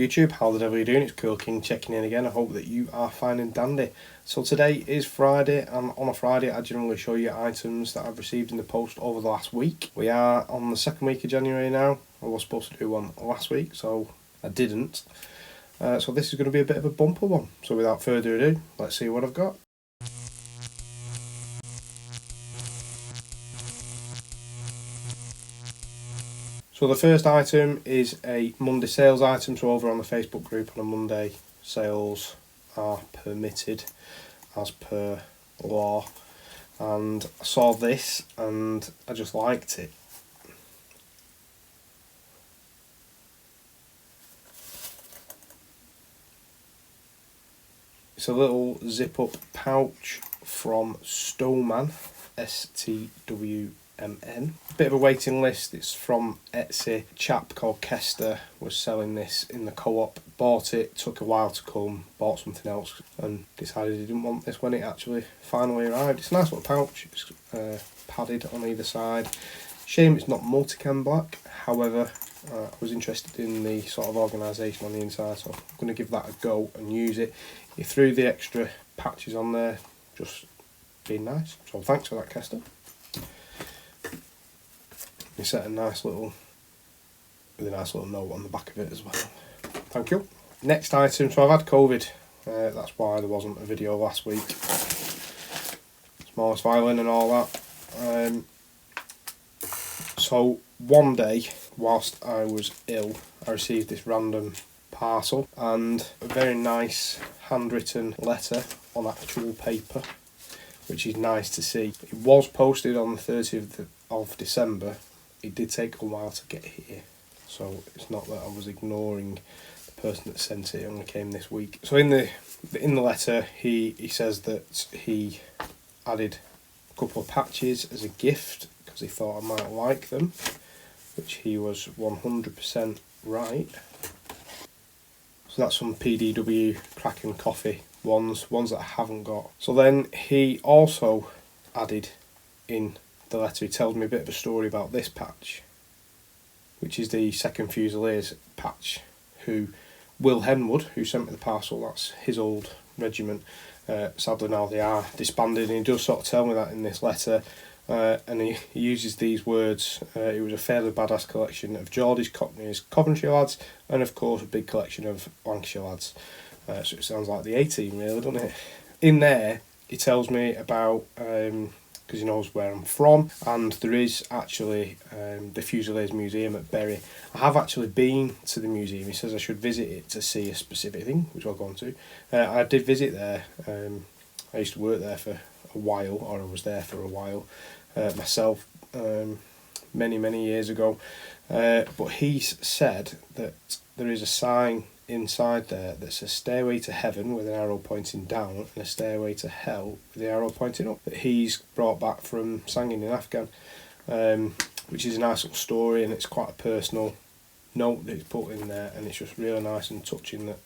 YouTube, how the devil are you doing? It's Cool King checking in again. I hope that you are fine and dandy. So today is Friday, and on a Friday I generally show you items that I've received in the post over the last week. We are on the second week of January now. I was supposed to do one last week, so I didn't. So this is going to be a bit of a bumper one. So without further ado, let's see what I've got. So the first item is a Monday sales item. So over on the Facebook group on a Monday, sales are permitted as per law. And I saw this and I just liked it. It's a little zip up pouch from Stowman, STWMN. A bit of a waiting list. It's from Etsy. A chap called Kester was selling this in the co-op. Bought it, took a while to come, bought something else and decided he didn't want this when it actually finally arrived. It's a nice little pouch. It's padded on either side. Shame it's not multicam black. However, I was interested in the sort of organisation on the inside, so I'm going to give that a go and use it. He threw the extra patches on there, just being nice. So thanks for that, Kester. He set a nice little, with a nice little note on the back of it as well. Thank you. Next item, so I've had COVID. That's why there wasn't a video last week. Smallest violin and all that. So one day, whilst I was ill, I received this random parcel and a very nice handwritten letter on actual paper, which is nice to see. It was posted on the 30th of December. It did take a while to get here, so it's not that I was ignoring the person that sent it. It only came this week. So in the letter, he says that he added a couple of patches as a gift because he thought I might like them, which he was 100% right. So that's some PDW Kraken Coffee ones that I haven't got. So then he also added in the letter, he tells me a bit of a story about this patch, which is the 2nd Fusiliers patch, who Will Henwood, who sent me the parcel, that's his old regiment. Sadly now they are disbanded, and he does sort of tell me that in this letter. And he uses these words. It was a fairly badass collection of Geordies, Cockneys, Coventry lads, and of course a big collection of Lancashire lads. So it sounds like the A-team really, doesn't it? In there he tells me about, because he knows where I'm from, and there is actually the Fusiliers Museum at Bury. I have actually been to the museum. He says I should visit it to see a specific thing, which I'll go on to. I did visit there. I used to work there for a while, or I was there for a while myself, many years ago. But he's said that there is a sign inside there that says stairway to heaven with an arrow pointing down and a stairway to hell with the arrow pointing up, that he's brought back from singing in Afghan, which is a nice little story, and it's quite a personal note that he's put in there, and it's just really nice and touching that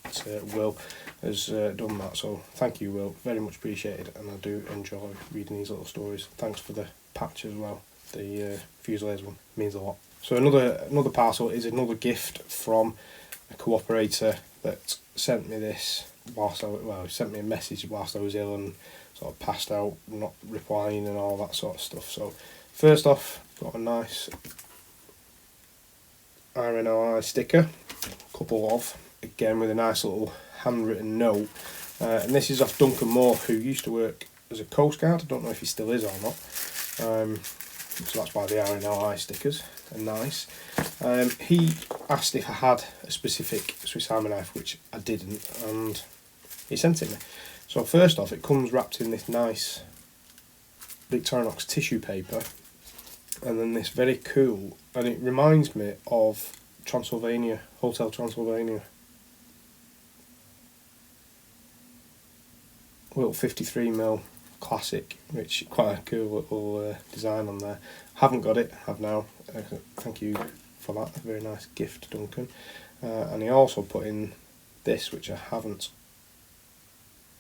Will has done that. So thank you, Will, very much appreciated, and I do enjoy reading these little stories. Thanks for the patch as well. The Fusiliers one means a lot. So another parcel is another gift from a cooperator that sent me this whilst he sent me a message whilst I was ill and sort of passed out, not replying and all that sort of stuff. So first off, got a nice RNLI sticker, couple of, again with a nice little handwritten note, and this is off Duncan Moore, who used to work as a Coast Guard. I don't know if he still is or not, so that's why the RNLI stickers are nice. He asked if I had a specific Swiss Army knife, which I didn't, and he sent it me. So first off, it comes wrapped in this nice Victorinox tissue paper, and then this very cool, and it reminds me of Transylvania, Hotel Transylvania. Little 53mm classic, which is quite a cool little design on there. Haven't got it, have now. Thank you for that, a very nice gift, Duncan. And he also put in this, which I haven't.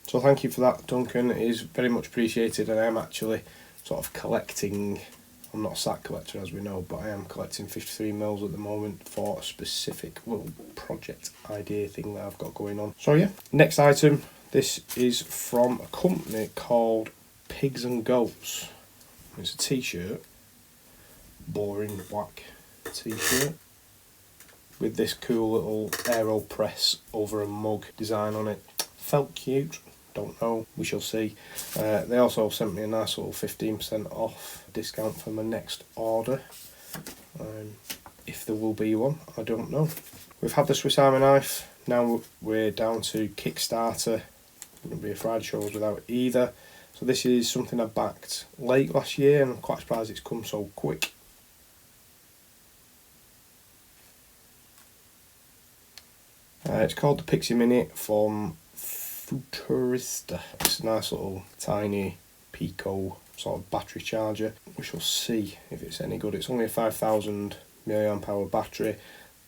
So thank you for that, Duncan. It is very much appreciated, and I'm actually sort of collecting I'm not a sack collector, as we know, but I am collecting 53mm at the moment for a specific little project idea thing that I've got going on. So yeah, next item, this is from a company called Pigs and Goats. It's a t-shirt, boring black t-shirt, with this cool little AeroPress over a mug design on it. Felt cute, don't know, we shall see. They also sent me a nice little 15% off discount for my next order. If there will be one, I don't know. We've had the Swiss Army knife, now we're down to Kickstarter. Wouldn't be a Friday shows without either. So this is something I backed late last year, and I'm quite surprised it's come so quick. It's called the Pixie Mini from Futurista. It's a nice little tiny Pico sort of battery charger. We shall see if it's any good. It's only a 5000 mAh battery.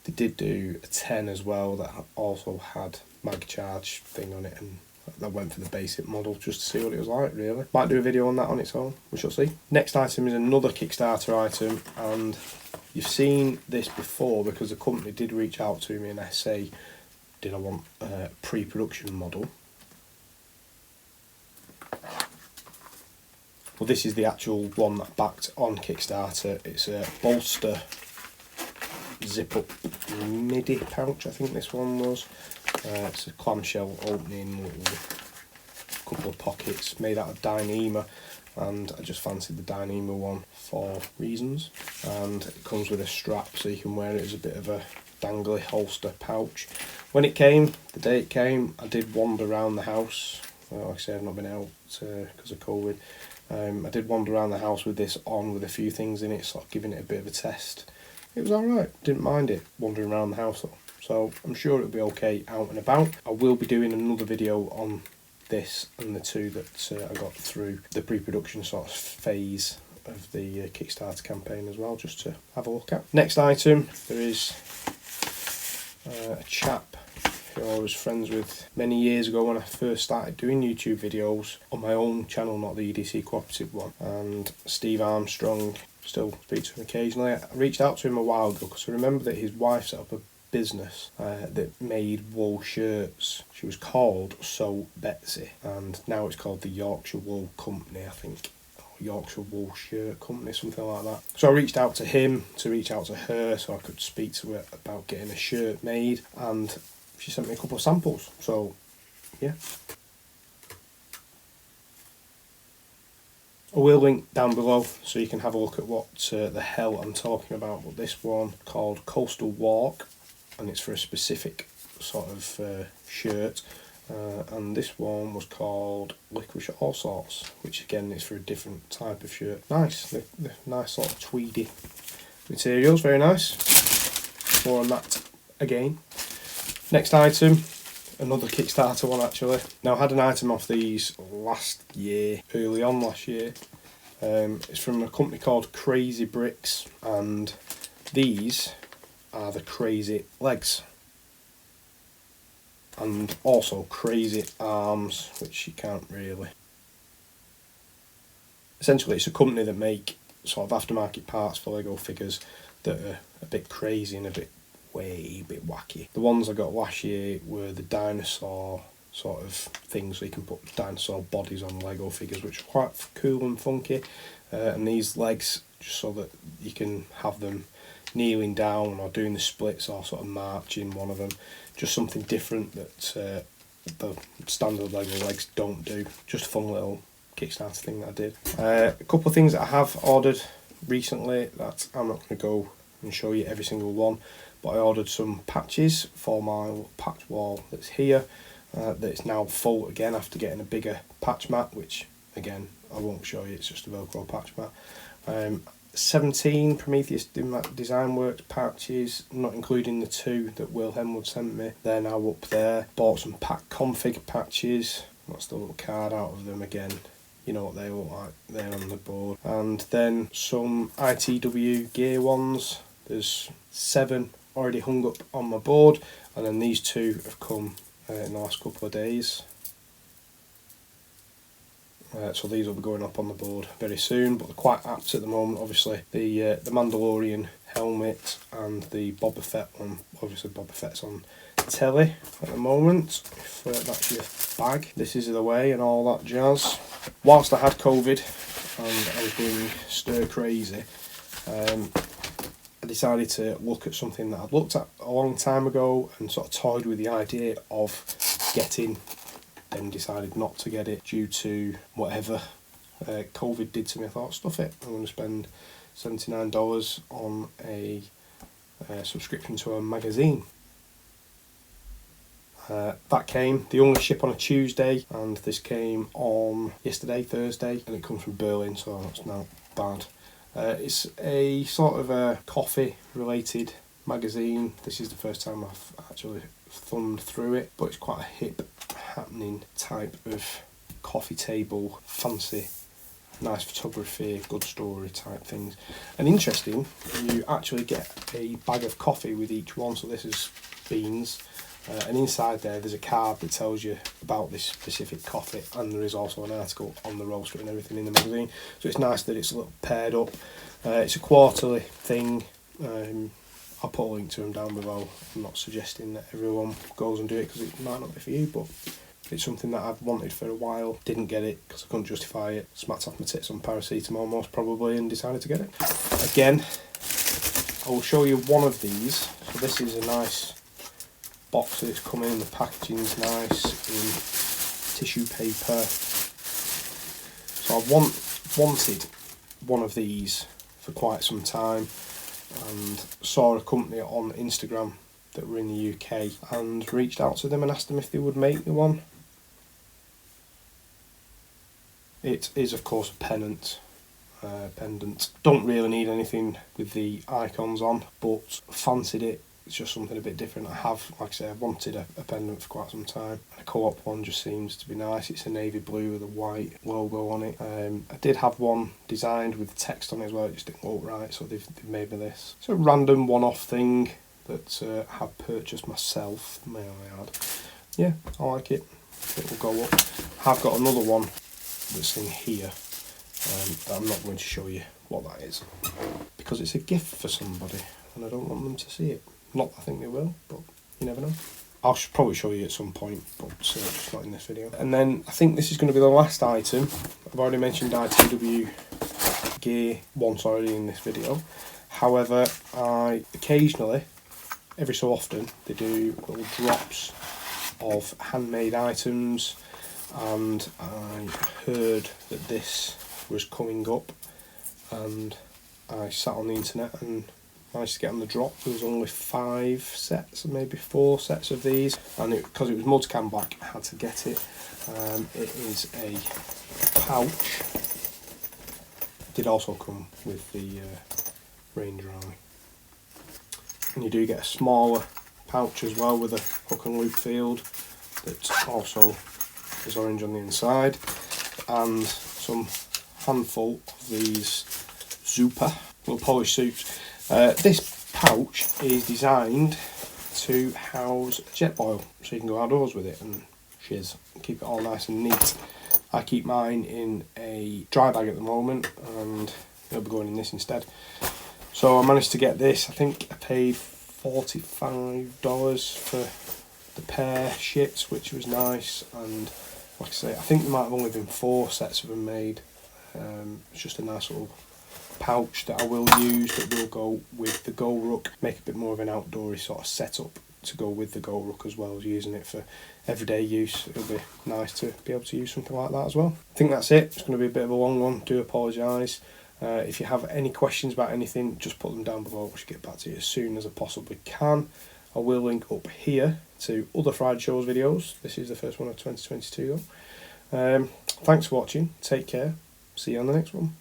They did do a 10 as well that also had mag charge thing on it, and I went for the basic model just to see what it was like, really. Might do a video on that on its own, we shall see. Next item is another Kickstarter item, and you've seen this before because the company did reach out to me and say, did I want a pre-production model? Well, this is the actual one that I backed on Kickstarter. It's a bolster zip-up midi pouch, I think this one was. It's a clamshell opening, little couple of pockets made out of Dyneema, and I just fancied the Dyneema one for reasons. And it comes with a strap so you can wear it as a bit of a dangly holster pouch. When it came, the day it came, I did wander around the house. Well, like I say, I've not been out because of COVID. I did wander around the house with this on, with a few things in it, sort of giving it a bit of a test. It was alright, didn't mind it wandering around the house though. So I'm sure it'll be okay out and about. I will be doing another video on this and the two that I got through the pre-production sort of phase of the Kickstarter campaign as well, just to have a look at. Next item, there is a chap who I was friends with many years ago when I first started doing YouTube videos on my own channel, not the EDC Cooperative one, and Steve Armstrong. Still speak to him occasionally. I reached out to him a while ago because I remember that his wife set up a business that made wool shirts. She was called Sew Betsy, and now it's called the Yorkshire Wool Company, I think. Yorkshire Wool Shirt Company, something like that. So I reached out to him to reach out to her so I could speak to her about getting a shirt made, and she sent me a couple of samples. So yeah, I will link down below so you can have a look at what the hell I'm talking about. But this one called Coastal Walk, and it's for a specific sort of shirt. And this one was called Licorice All Sorts, which again is for a different type of shirt. Nice, the nice sort of tweedy materials, very nice. More on that again. Next item, another Kickstarter one actually. Now I had an item off these last year, early on last year. It's from a company called Crazy Bricks, and these are the crazy legs. And also crazy arms, which you can't really. Essentially, it's a company that make sort of aftermarket parts for Lego figures that are a bit crazy and a bit wacky. The ones I got last year were the dinosaur sort of things, so you can put dinosaur bodies on Lego figures, which are quite cool and funky. And these legs, just so that you can have them kneeling down or doing the splits or sort of marching one of them. Just something different that the standard Lego legs don't do. Just a fun little Kickstarter thing that I did. A couple of things that I have ordered recently that I'm not going to go and show you every single one, but I ordered some patches for my patch wall that's here, that's now full again after getting a bigger patch mat, which again I won't show you, it's just a Velcro patch mat. 17 Prometheus Design Works patches, not including the 2 that Will Hemwood sent me. They're now up there. Bought some pack config patches. That's the little card out of them again. You know what they look like. They're on the board. And then some Itw Gear ones. There's 7 already hung up on my board, and then these 2 have come in the last couple of days. so these will be going up on the board very soon, but they're quite apt at the moment. Obviously the Mandalorian helmet and the Boba Fett one. Obviously Boba Fett's on telly at the moment, if that's your bag. This is the way and all that jazz. Whilst I had COVID and I was being stir crazy, I decided to look at something that I'd looked at a long time ago and sort of toyed with the idea of getting, then decided not to get it due to whatever COVID did to me. I thought, stuff it, I'm going to spend $79 on a subscription to a magazine. That came, they only ship on a Tuesday, and this came on yesterday, Thursday, and it comes from Berlin, so that's not bad. It's a sort of a coffee related magazine. This is the first time I've actually thumbed through it, but it's quite a hip, happening type of coffee table, fancy, nice photography, good story type things. And interesting, you actually get a bag of coffee with each one, so this is beans. And inside there's a card that tells you about this specific coffee, and there is also an article on the roaster and everything in the magazine. So it's nice that it's a little paired up. It's a quarterly thing. I'll put a link to them down below. I'm not suggesting that everyone goes and do it because it might not be for you, but it's something that I've wanted for a while. Didn't get it because I couldn't justify it. Smacked off my tits on paracetamol most probably and decided to get it. Again, I will show you one of these. So this is a nice box that it's come in. The packaging's nice in tissue paper. So I wanted one of these for quite some time, and saw a company on Instagram that were in the UK and reached out to them and asked them if they would make me one. It is of course a pendant. Don't really need anything with the icons on, but fancied it. It's just something a bit different. I have, like I say, I've wanted a pendant for quite some time. A co-op one just seems to be nice. It's a navy blue with a white logo on it. I did have one designed with text on it as well. It just didn't look right, so they've made me this. It's a random one-off thing that I have purchased myself, may I add. Yeah, I like it. It will go up. I've got another one that's in here that I'm not going to show you what that is because it's a gift for somebody and I don't want them to see it. Not that I think they will, but you never know. I'll probably show you at some point, but just not in this video. And then I think this is going to be the last item. I've already mentioned Itw Gear once already in this video. However, I occasionally, every so often, they do little drops of handmade items, and I heard that this was coming up, and I sat on the internet and managed to get on the drop. There was only 5 sets, maybe 4 sets of these, and because it was multicam black, I had to get it. It is a pouch. It did also come with the rain dry, and you do get a smaller pouch as well with a hook and loop field that also is orange on the inside, and some handful of these Zupa little polish suits. This pouch is designed to house jet oil, so you can go outdoors with it and shiz, and keep it all nice and neat. I keep mine in a dry bag at the moment, and it'll be going in this instead. So I managed to get this. I think I paid $45 for the pair shipped, which was nice. And like I say, I think there might have only been 4 sets of them made. It's just a nice little pouch that I will use, that will go with the Go Ruck, make a bit more of an outdoorsy sort of setup to go with the Go Ruck, as well as using it for everyday use. It'll be nice to be able to use something like that as well. I think that's it. It's going to be a bit of a long one, do apologise. If you have any questions about anything, just put them down below. I should get back to you as soon as I possibly can. I will link up here to other Friday Shows videos. This is the first one of 2022 though. Thanks for watching, take care, see you on the next one.